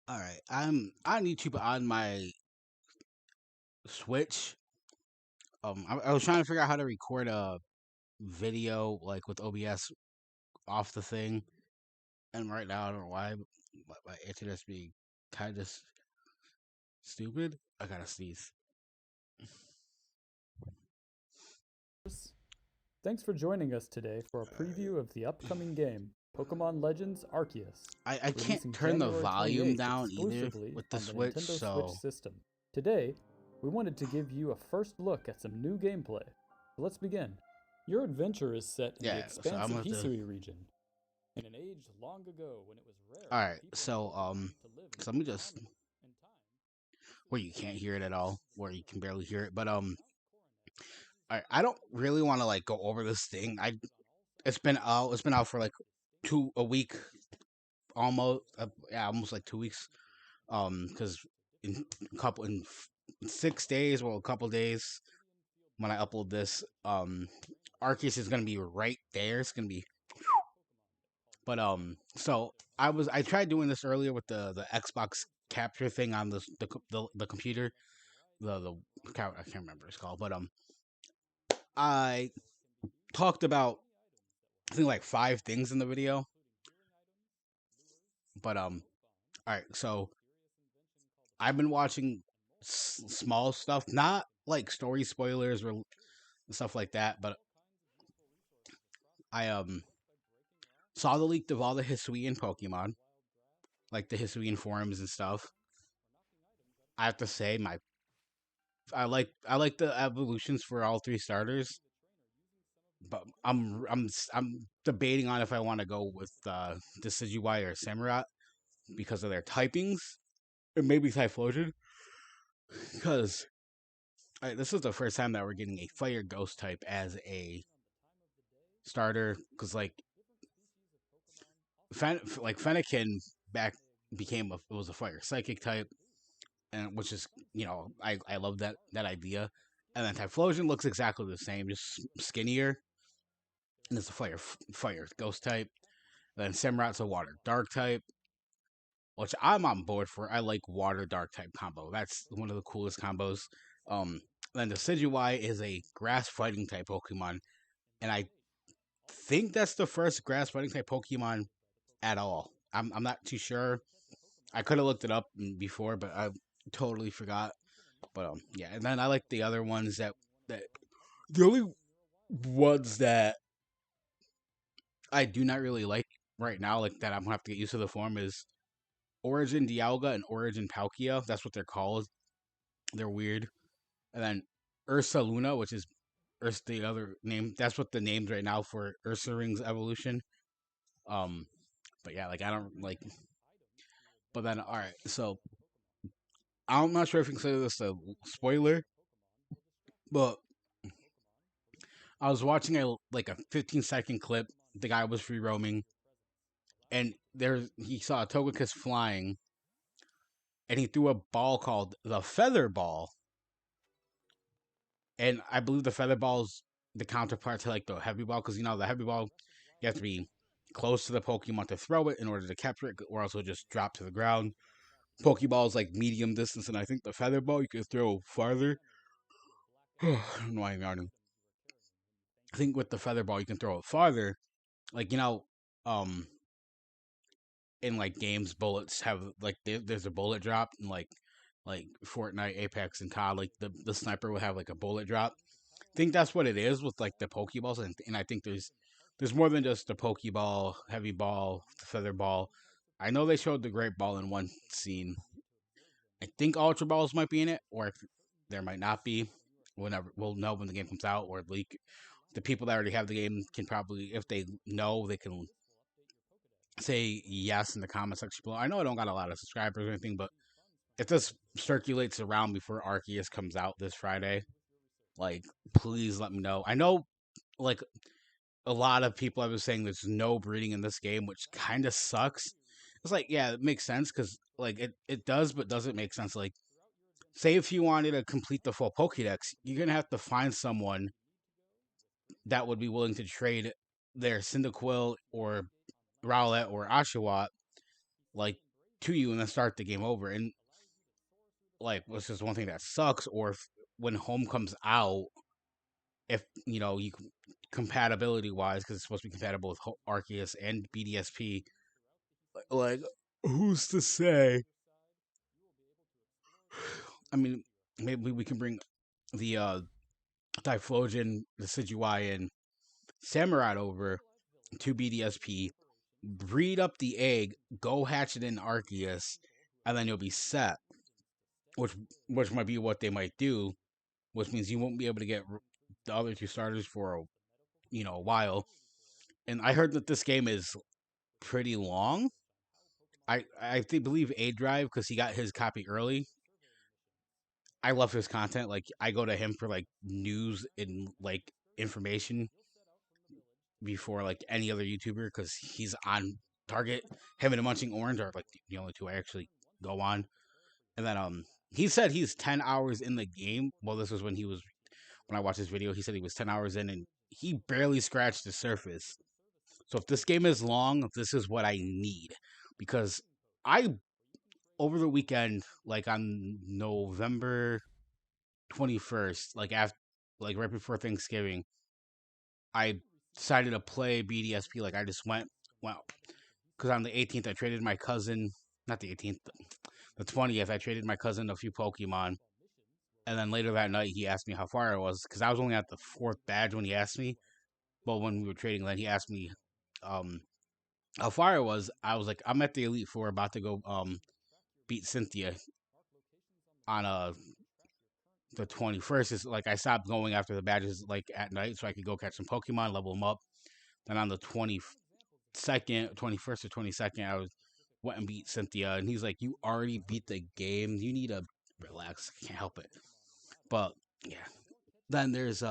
All right, I'm on YouTube on my Switch. I was trying to figure out how to record a video like with OBS off the thing, and right now I don't know why my internet's being kind of stupid. I gotta sneeze. Thanks for joining us today for a preview of the upcoming game, Pokemon Legends Arceus, I can't releasing turn the January volume 28th down either exclusively with the on the Switch, Nintendo Switch so system. Today, we wanted to give you a first look at some new gameplay. So let's begin. Your adventure is set in the yeah. So I'm expansive gonna have to. Hisui region, in an age long ago when it was rare All for right, people so to live in so let me good just harmony and time. where you can't hear it at all, where you can barely hear it, but I don't really want to like go over this thing. It's been out for like a week almost, yeah, almost like 2 weeks. Because in in 6 days, well, a couple days when I upload this, Arceus is gonna be right there. It's gonna be, but so I tried doing this earlier with the Xbox capture thing on the computer, the I can't remember what it's called, but I talked about I think like 5 things in the video, but all right, so I've been watching small stuff, not like story spoilers or stuff like that, but I saw the leak of all the Hisuian Pokemon, like the Hisuian forums and stuff. I have to say, I like the evolutions for all 3 starters, but I'm debating on if I want to go with Decidueye or Samurott because of their typings, or maybe Typhlosion, because this is the first time that we're getting a Fire Ghost type as a starter. Because like Fennekin back it was a Fire Psychic type, and which is I love that idea. And then Typhlosion looks exactly the same, just skinnier, and it's a fire ghost type. Then Samurot's a water dark type, which I'm on board for. I like water dark type combo. That's one of the coolest combos. Um, then the Decidueye is a grass fighting type Pokemon, and I think that's the first grass fighting type Pokemon at all. I'm not too sure. I could have looked it up before, but I totally forgot. But yeah, and then I like the other ones that the only ones that I do not really like right now, like that I'm gonna have to get used to the form is Origin Dialga and Origin Palkia. That's what they're called. They're weird. And then Ursa Luna, which is the other name. That's what the name's right now for Ursa Ring's evolution. Um, but yeah, like I don't like. But then all right, so I'm not sure if you consider this a spoiler, but I was watching a 15-second clip. The guy was free roaming, and he saw a Togekiss flying, and he threw a ball called the Featherball, and I believe the Featherball's the counterpart to like the Heavy Ball, because the Heavy Ball you have to be close to the Pokemon to throw it in order to capture it, or else it'll just drop to the ground. Pokeball is like medium distance, and I think the Featherball you can throw farther. I don't know why I'm yawning. I think with the Featherball you can throw it farther. Like um, in like games, bullets have like there's a bullet drop, and like Fortnite, Apex, and COD, like the sniper will have like a bullet drop. I think that's what it is with like the Pokeballs, and I think there's more than just the Pokeball, Heavy Ball, the Feather Ball. I know they showed the Great Ball in one scene. I think Ultra Balls might be in it, or there might not be. Whenever we'll know when the game comes out, or leak. The people that already have the game can probably, if they know, they can say yes in the comment section below. I know I don't got a lot of subscribers or anything, but if this circulates around before Arceus comes out this Friday, like please let me know. I know like a lot of people have been saying there's no breeding in this game, which kind of sucks. It's like, yeah, it makes sense because like it does, but doesn't make sense. Like, say if you wanted to complete the full Pokédex, you're gonna have to find someone that would be willing to trade their Cyndaquil or Rowlet or Oshawott like to you and then start the game over. And like, which is one thing that sucks. Or if, when home comes out, if you compatibility wise, because it's supposed to be compatible with Arceus and BDSP, like who's to say? I mean, maybe we can bring the Typhlosion, the Decidueye, and Samurai over to BDSP, breed up the egg, go hatch it in Arceus, and then you'll be set. Which which might be what they might do, which means you won't be able to get the other two starters for a while. And I heard that this game is pretty long. I believe A Drive, because he got his copy early. I love his content. Like I go to him for like news and like information before like any other YouTuber, because he's on target. Him and Munching Orange are like the only two I actually go on. And then he said he's 10 hours in the game. Well, this was when I watched his video. He said he was 10 hours in and he barely scratched the surface. So if this game is long, this is what I need, because I over the weekend, like on November 21st, like after, like right before Thanksgiving, I decided to play BDSP. Like I just well, because on the 18th I traded my cousin, not the 18th, the 20th I traded my cousin a few Pokemon, and then later that night he asked me how far I was, because I was only at the fourth badge when he asked me. But when we were trading, then he asked me um how far I was. I was like, I'm at the Elite Four, about to go beat Cynthia on the 21st. Is like I stopped going after the badges like at night so I could go catch some Pokemon, level them up. Then on the 22nd, 21st or 22nd, I went and beat Cynthia, and he's like, "You already beat the game. You need to relax. I can't help it." But yeah, then there's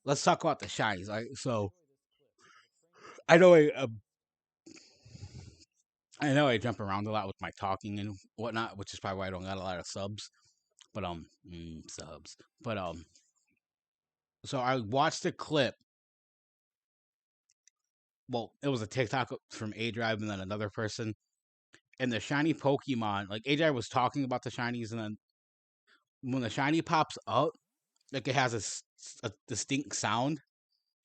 let's talk about the shinies. So I know I know I jump around a lot with my talking and whatnot, which is probably why I don't got a lot of subs. But subs. But so I watched a clip. Well, it was a TikTok from A Drive and then another person. And the shiny Pokemon, like A Drive was talking about the shinies, and then when the shiny pops up, like it has a distinct sound,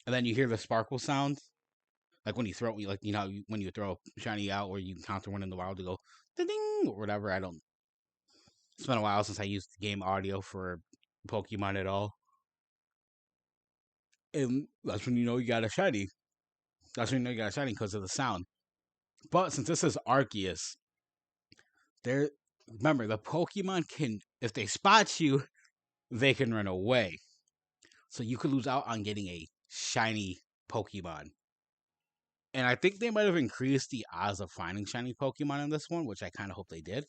and then you hear the sparkle sound, like when you throw, like when you throw a shiny out, or you encounter one in the wild, to go ding or whatever. I don't. It's been a while since I used game audio for Pokemon at all, and that's when you know you got a shiny. That's when you know you got a shiny, because of the sound. But since this is Arceus, there, remember the Pokemon can, if they spot you, they can run away. So you could lose out on getting a shiny Pokemon. And I think they might have increased the odds of finding shiny Pokemon in this one, which I kind of hope they did,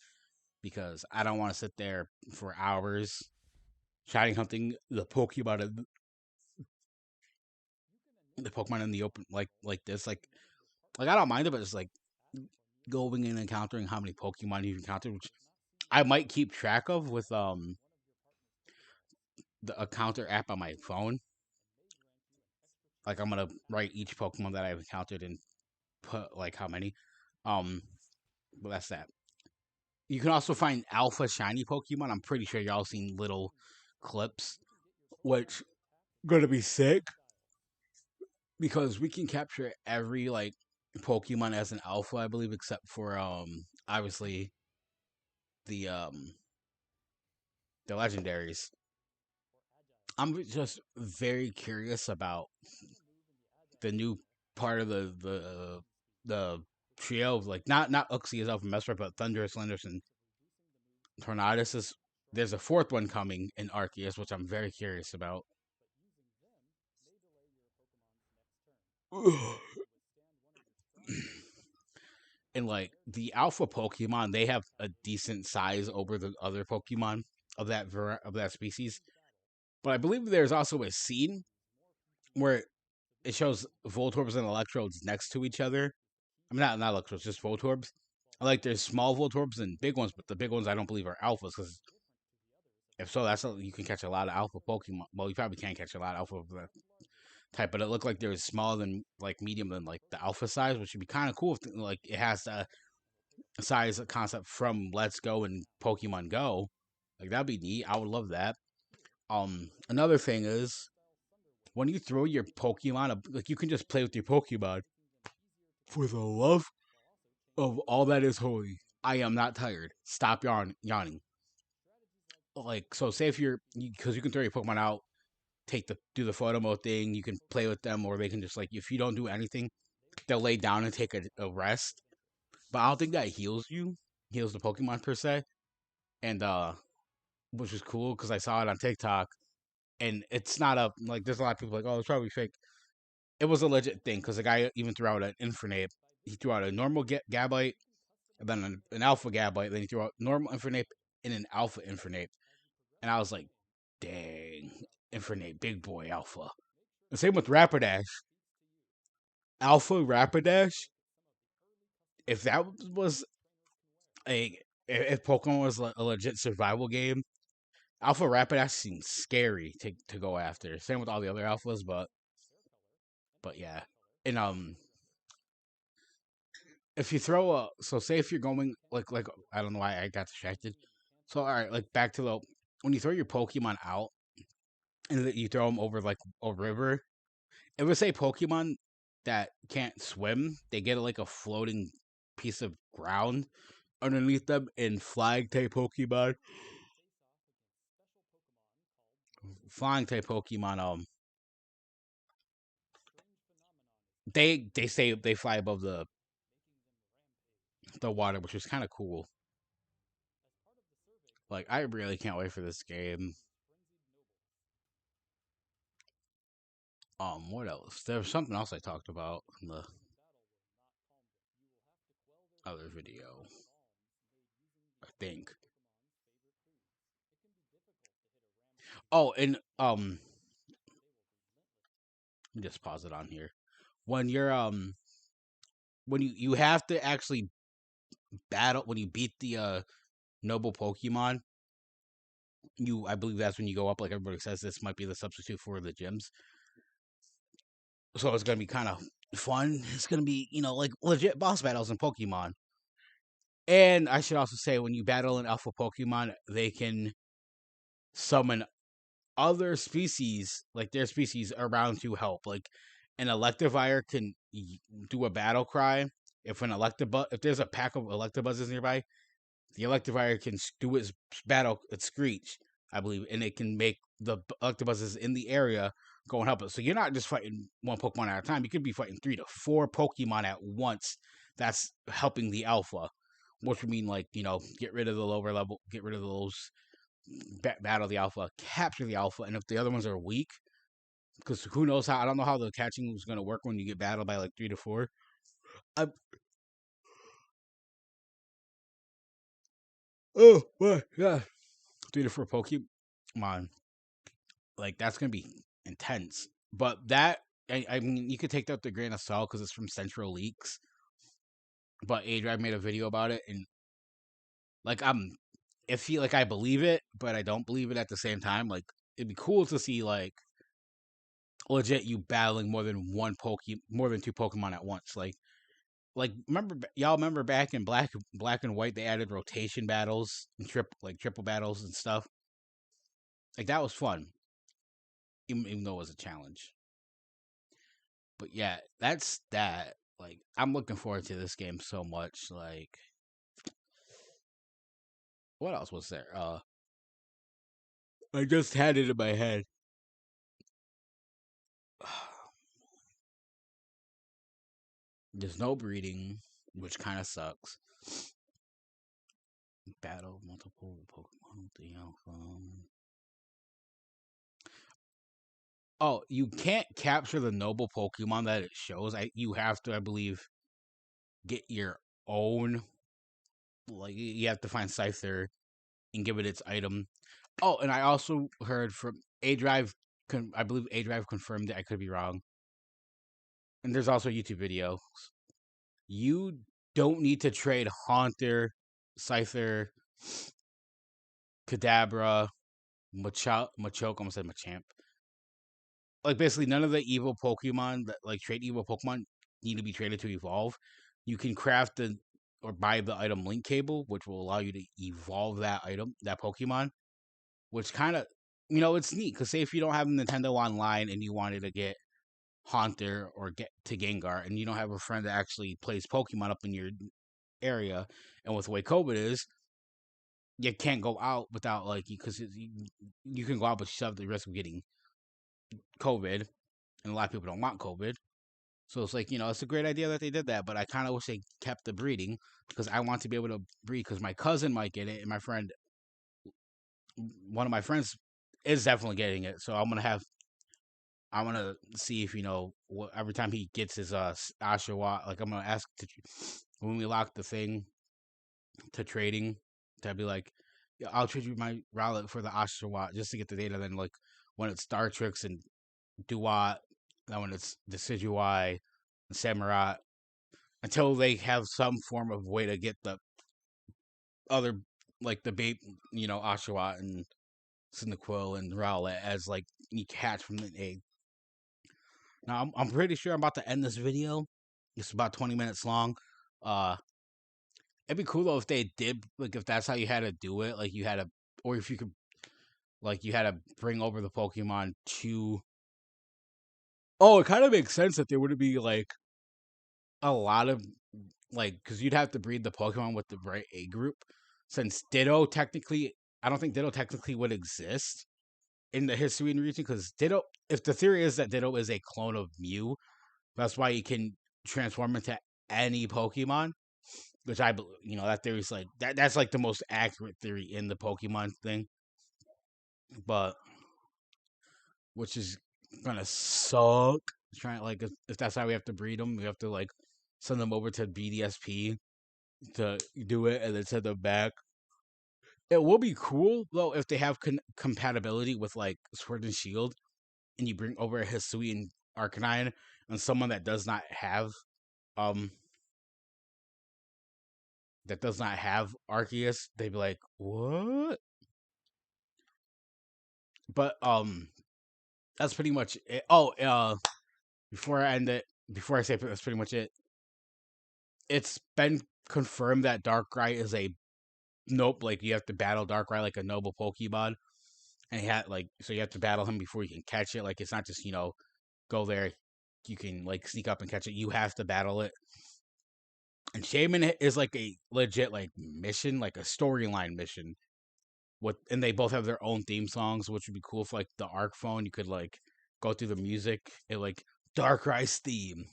because I don't want to sit there for hours shiny hunting the Pokemon in the open, like this. Like I don't mind it, but it's like going and encountering how many Pokemon you've encountered, which I might keep track of with the a counter app on my phone. Like I'm gonna write each Pokemon that I've encountered and put like how many. Um, but that's that. You can also find alpha shiny Pokemon. I'm pretty sure y'all seen little clips, which gonna be sick, because we can capture every like Pokemon as an alpha, I believe, except for obviously the um the legendaries. I'm just very curious about the new part of the trio of, like, not Uxie as Alpha Mesper, but Thundurus, Landorus, and Tornadus is. There's a fourth one coming in Arceus, which I'm very curious about. And like the alpha Pokemon, they have a decent size over the other Pokemon of that species. But I believe there's also a scene where it shows Voltorbs and Electrodes next to each other. I mean, not Electrodes, just Voltorbs. Like there's small Voltorbs and big ones, but the big ones I don't believe are alphas, because if so, you can catch a lot of alpha Pokemon. Well, you probably can't catch a lot of alpha type, but it looked like they were smaller than like medium than like the alpha size, which would be kind of cool if like it has the size concept from Let's Go and Pokemon Go. Like that'd be neat. I would love that. Another thing is when you throw your Pokemon, like you can just play with your Pokemon for the love of all that is holy. I am not tired. Stop yawning. Like so, say if because you can throw your Pokemon out, do the photo mode thing. You can play with them, or they can just like if you don't do anything, they'll lay down and take a rest. But I don't think that heals the Pokemon per se, and which is cool because I saw it on TikTok, and it's not a like. There's a lot of people like, oh, it's probably fake. It was a legit thing because the guy even threw out an Infernape. He threw out a normal Gabite, and then an Alpha Gabite. Then he threw out normal Infernape and an Alpha Infernape, and I was like, dang, Infernape, big boy Alpha. The same with Rapidash. Alpha Rapidash. If that was a if Pokemon was a legit survival game, Alpha Rapidash seems scary to go after. Same with all the other alphas, but yeah. And if you throw say if you're going like I don't know why I got distracted. So all right, like back to the when you throw your Pokemon out and you throw them over like a river, it would say Pokemon that can't swim, they get like a floating piece of ground underneath them. In flying type Pokemon, they say they fly above the water, which is kind of cool. Like I really can't wait for this game. What else? There was something else I talked about in the other video, I think. Oh, and let me just pause it on here. When you're when you have to actually battle when you beat the noble Pokemon, I believe that's when you go up. Like everybody says, this might be the substitute for the gyms. So it's gonna be kind of fun. It's gonna be like legit boss battles in Pokemon. And I should also say, when you battle an alpha Pokemon, they can summon other species, like their species, around to help. Like an Electivire can do a battle cry. If there's a pack of Electabuzzes nearby, the Electivire can do its screech, I believe, and it can make the Electabuzzes in the area go and help it. So you're not just fighting one Pokemon at a time. You could be fighting 3 to 4 Pokemon at once. That's helping the alpha, which would mean like get rid of the lower level, get rid of those, battle the alpha, capture the alpha, and if the other ones are weak, because who knows how, I don't know how the catching is going to work when you get battled by like 3 to 4. I, oh, what? Yeah. 3 to 4 Pokemon. Like, that's going to be intense. But I mean, you could take that with a grain of salt because it's from Central Leaks. But A-Drive made a video about it, and like, I believe it, but I don't believe it at the same time. Like, it'd be cool to see, like, legit you battling more than more than 2 Pokemon at once. Like y'all remember back in Black and White, they added rotation battles and triple battles and stuff. Like that was fun, even though it was a challenge. But yeah, that's that. Like I'm looking forward to this game so much. Like what else was there? I just had it in my head. There's no breeding, which kind of sucks. Battle multiple Pokemon with the alpha. Oh, you can't capture the noble Pokemon that it shows. You have to, I believe, get your own. Like you have to find Scyther and give it its item. Oh, and I also heard from A Drive. I believe A Drive confirmed it. I could be wrong. And there's also a YouTube video. You don't need to trade Haunter, Scyther, Kadabra, Machoke. Almost said Machamp. like basically none of the evil Pokemon that like trade evil Pokemon need to be traded to evolve. You can craft the or buy the item link cable, which will allow you to evolve that item, that Pokemon, which kind of, it's neat because say if you don't have Nintendo Online and you wanted to get Haunter or get to Gengar and you don't have a friend that actually plays Pokemon up in your area, and with the way COVID is, you can't go out without like because you can go out, but you still have the risk of getting COVID, and a lot of people don't want COVID. So it's like, it's a great idea that they did that, but I kind of wish they kept the breeding because I want to be able to breed because my cousin might get it and one of my friends is definitely getting it. So I'm gonna see if every time he gets his Oshawott, like I'm gonna ask when we lock the thing to trading to be like, yeah, I'll trade you my Rowlet for the Oshawott just to get the data. Then like when it's Star Tricks and Duat, then when it's Decidueye and Samurai, until they have some form of way to get the other like the bait, Oshawott and Cyndaquil and Rowlet as like you catch from the egg. Now I'm pretty sure I'm about to end this video. It's about 20 minutes long. Uh, it'd be cool though if they did like if that's how you had to do it, like you had to, or if you could, like you had to bring over the Pokemon to. Oh, it kind of makes sense that there would be like a lot of like because you'd have to breed the Pokemon with the right A group. Since Ditto technically, I don't think Ditto technically would exist in the history and region because Ditto. If the theory is that Ditto is a clone of Mew, that's why you can transform into any Pokemon. Which I believe, that theory's like that. That's like the most accurate theory in the Pokemon thing. But which is gonna suck. Trying like if that's how we have to breed them, we have to like send them over to BDSP to do it and then send them back. It will be cool though if they have compatibility with like Sword and Shield, and you bring over a Hisui and Arcanine and someone um that does not have Arceus, they'd be like, what? But that's pretty much it. Oh, before I end it, before I say that's pretty much it. It's been confirmed that Darkrai is a nope. Like you have to battle Darkrai like a noble Pokemon, and he had like so you have to battle him before you can catch it. Like it's not just go there, you can like sneak up and catch it. You have to battle it. And Shaman is like a legit like mission, like a storyline mission. And they both have their own theme songs, which would be cool for like the Arc phone. You could like go through the music, it like Darkrai's theme.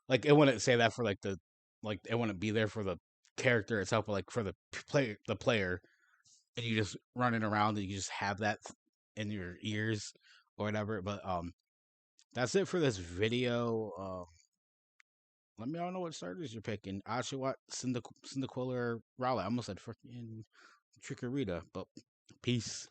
Like it wouldn't say that for like it wouldn't be there for the character itself, but like for the player, and you just running around and you just have that in your ears or whatever. But that's it for this video. Let me know what starters you're picking. Oshawott, Cyndaquil, or Rowlet. I almost said freaking Chikorita, but peace.